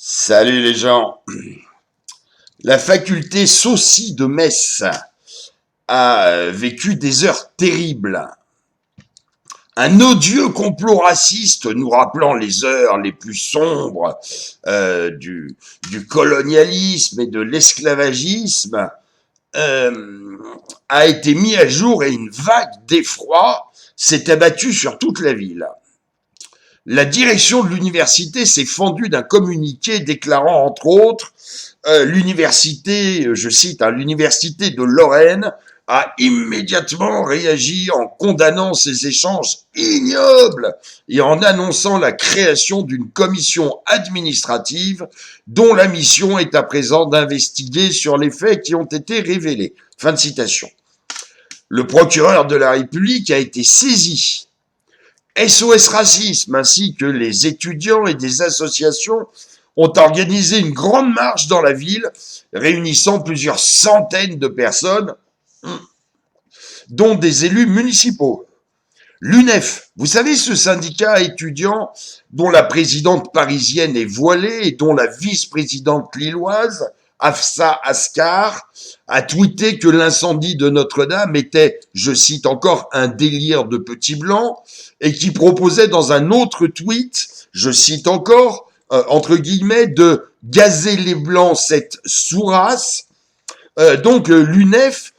Salut les gens. La faculté Saucy de Metz a vécu des heures terribles. Un odieux complot raciste nous rappelant les heures les plus sombres du colonialisme et de l'esclavagisme a été mis à jour et une vague d'effroi s'est abattue sur toute la ville. La direction de l'université s'est fendue d'un communiqué déclarant entre autres l'université, je cite, l'université de Lorraine a immédiatement réagi en condamnant ces échanges ignobles et en annonçant la création d'une commission administrative dont la mission est à présent d'investiguer sur les faits qui ont été révélés. Fin de citation. Le procureur de la République a été saisi. SOS Racisme ainsi que les étudiants et des associations ont organisé une grande marche dans la ville, réunissant plusieurs centaines de personnes, dont des élus municipaux. L'UNEF, vous savez ce syndicat étudiant dont la présidente parisienne est voilée et dont la vice-présidente lilloise, Hafsa Ascar, a tweeté que l'incendie de Notre-Dame était, je cite encore, un délire de petits blancs, et qui proposait dans un autre tweet, je cite encore, entre guillemets, de gazer les blancs cette sous-race. Donc l'UNEF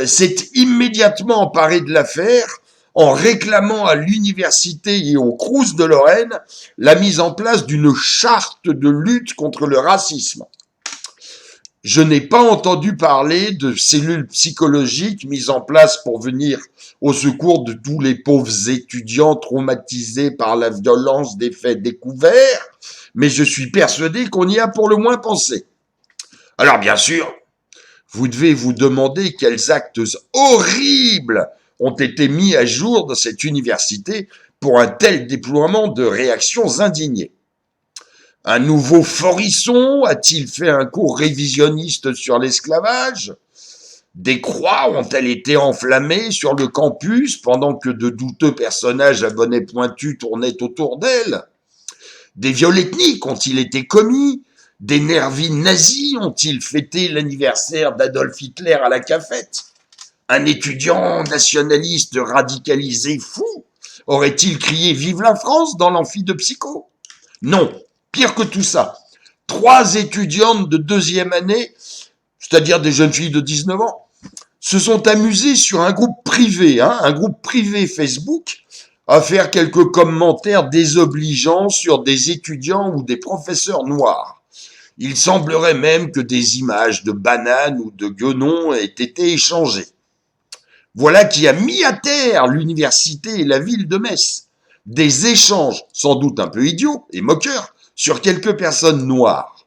s'est immédiatement emparé de l'affaire en réclamant à l'université et au Crous de Lorraine la mise en place d'une charte de lutte contre le racisme. Je n'ai pas entendu parler de cellules psychologiques mises en place pour venir au secours de tous les pauvres étudiants traumatisés par la violence des faits découverts, mais je suis persuadé qu'on y a pour le moins pensé. Alors bien sûr, vous devez vous demander quels actes horribles ont été mis à jour dans cette université pour un tel déploiement de réactions indignées. Un nouveau Forisson a-t-il fait un cours révisionniste sur l'esclavage? Des croix ont-elles été enflammées sur le campus pendant que de douteux personnages à bonnet pointu tournaient autour d'elle? Des viols ethniques ont-ils été commis? Des nervis nazis ont-ils fêté l'anniversaire d'Adolf Hitler à la cafette? Un étudiant nationaliste radicalisé fou aurait-il crié « Vive la France » dans l'amphi de Psycho? Non, pire que tout ça. 3 étudiantes de 2e année, c'est-à-dire des jeunes filles de 19 ans, se sont amusées sur un groupe privé Facebook, à faire quelques commentaires désobligeants sur des étudiants ou des professeurs noirs. Il semblerait même que des images de bananes ou de guenons aient été échangées. Voilà qui a mis à terre l'université et la ville de Metz. Des échanges, sans doute un peu idiots et moqueurs, sur quelques personnes noires.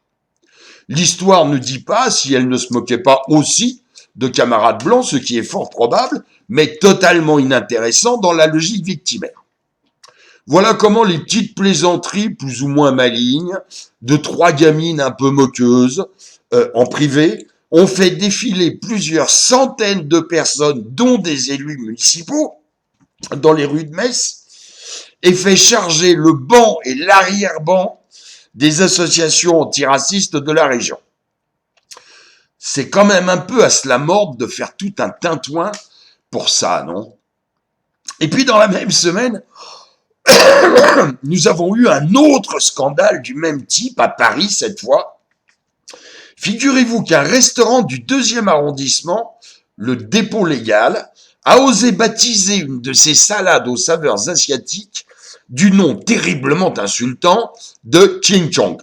L'histoire ne dit pas si elle ne se moquait pas aussi de camarades blancs, ce qui est fort probable, mais totalement inintéressant dans la logique victimaire. Voilà comment les petites plaisanteries plus ou moins malignes de 3 gamines un peu moqueuses, en privé, ont fait défiler plusieurs centaines de personnes, dont des élus municipaux, dans les rues de Metz, et fait charger le banc et l'arrière-banc des associations antiracistes de la région. C'est quand même un peu à se la mordre de faire tout un tintouin pour ça, non? Et puis dans la même semaine, nous avons eu un autre scandale du même type à Paris cette fois. Figurez-vous qu'un restaurant du 2e arrondissement, le Dépôt Légal, a osé baptiser une de ses salades aux saveurs asiatiques du nom terriblement insultant de Ching Chong.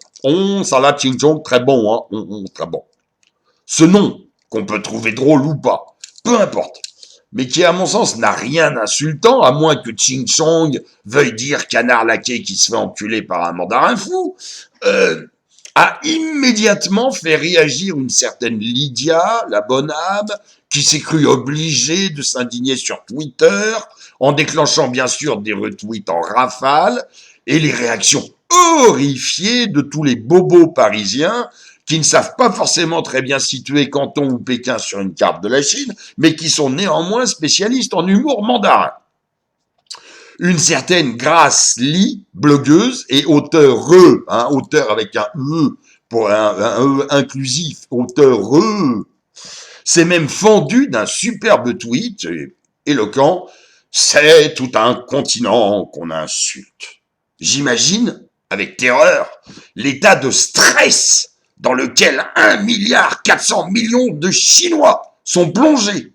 Salade Ching Chong, très bon, hein, très bon. Ce nom, qu'on peut trouver drôle ou pas, peu importe, mais qui à mon sens n'a rien d'insultant, à moins que Ching Chong veuille dire canard laqué qui se fait enculer par un mandarin fou, a immédiatement fait réagir une certaine Lydia, la bonne âme, qui s'est crue obligée de s'indigner sur Twitter, en déclenchant bien sûr des retweets en rafale, et les réactions horrifiées de tous les bobos parisiens qui ne savent pas forcément très bien situer Canton ou Pékin sur une carte de la Chine, mais qui sont néanmoins spécialistes en humour mandarin. Une certaine Grace Lee, blogueuse et auteur, auteur avec un E pour un E inclusif, auteur, s'est même fendu d'un superbe tweet éloquent. C'est tout un continent qu'on insulte. J'imagine, avec terreur, l'état de stress dans lequel 1,4 milliard de Chinois sont plongés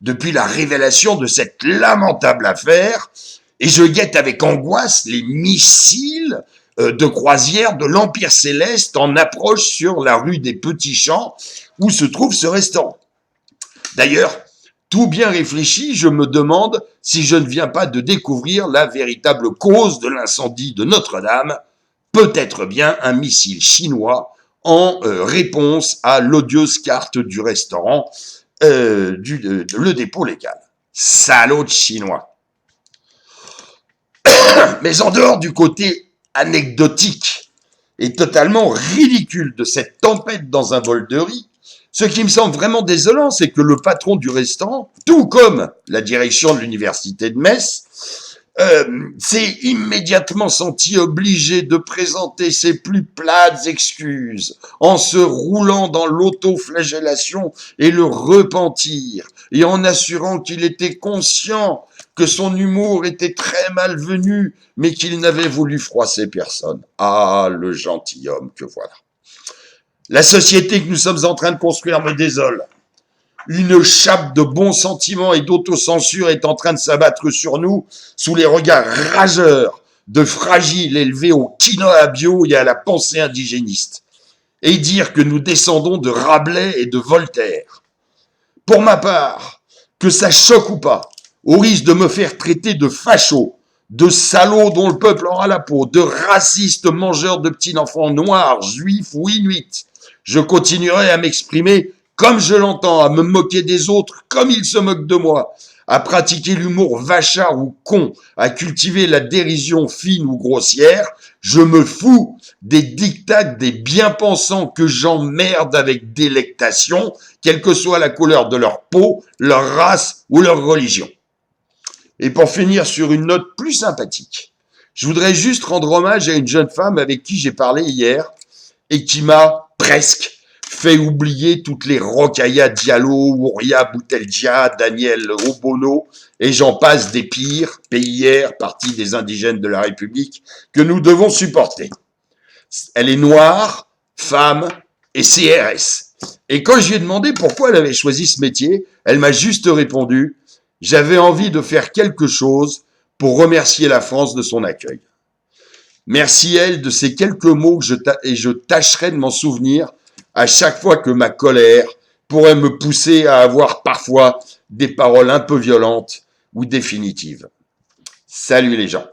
depuis la révélation de cette lamentable affaire, et je guette avec angoisse les missiles de croisière de l'Empire Céleste en approche sur la rue des Petits Champs où se trouve ce restaurant. D'ailleurs, tout bien réfléchi, je me demande si je ne viens pas de découvrir la véritable cause de l'incendie de Notre-Dame, peut-être bien un missile chinois en réponse à l'odieuse carte du restaurant, le dépôt légal. Salaud de Chinois. Mais en dehors du côté anecdotique et totalement ridicule de cette tempête dans un bol de riz, ce qui me semble vraiment désolant, c'est que le patron du restaurant, tout comme la direction de l'université de Metz, s'est immédiatement senti obligé de présenter ses plus plates excuses en se roulant dans l'autoflagellation et le repentir, et en assurant qu'il était conscient que son humour était très malvenu, mais qu'il n'avait voulu froisser personne. Ah, le gentilhomme que voilà. La société que nous sommes en train de construire me désole. Une chape de bons sentiments et d'autocensure est en train de s'abattre sur nous sous les regards rageurs de fragiles élevés au quinoa bio et à la pensée indigéniste. Et dire que nous descendons de Rabelais et de Voltaire. Pour ma part, que ça choque ou pas, au risque de me faire traiter de facho, de salaud dont le peuple aura la peau, de raciste mangeur de petits enfants noirs, juifs ou inuits, je continuerai à m'exprimer comme je l'entends, à me moquer des autres comme ils se moquent de moi, à pratiquer l'humour vachard ou con, à cultiver la dérision fine ou grossière. Je me fous des diktats des bien-pensants que j'emmerde avec délectation, quelle que soit la couleur de leur peau, leur race ou leur religion. Et pour finir sur une note plus sympathique, je voudrais juste rendre hommage à une jeune femme avec qui j'ai parlé hier et qui m'a presque fait oublier toutes les Rokhaya Diallo, Ouria Bouteldia, Daniel Obono, et j'en passe des pires, PIR, Parti des indigènes de la République, que nous devons supporter. Elle est noire, femme et CRS. Et quand je lui ai demandé pourquoi elle avait choisi ce métier, elle m'a juste répondu « J'avais envie de faire quelque chose pour remercier la France de son accueil. » Merci elle de ces quelques mots et je tâcherai de m'en souvenir à chaque fois que ma colère pourrait me pousser à avoir parfois des paroles un peu violentes ou définitives. Salut les gens.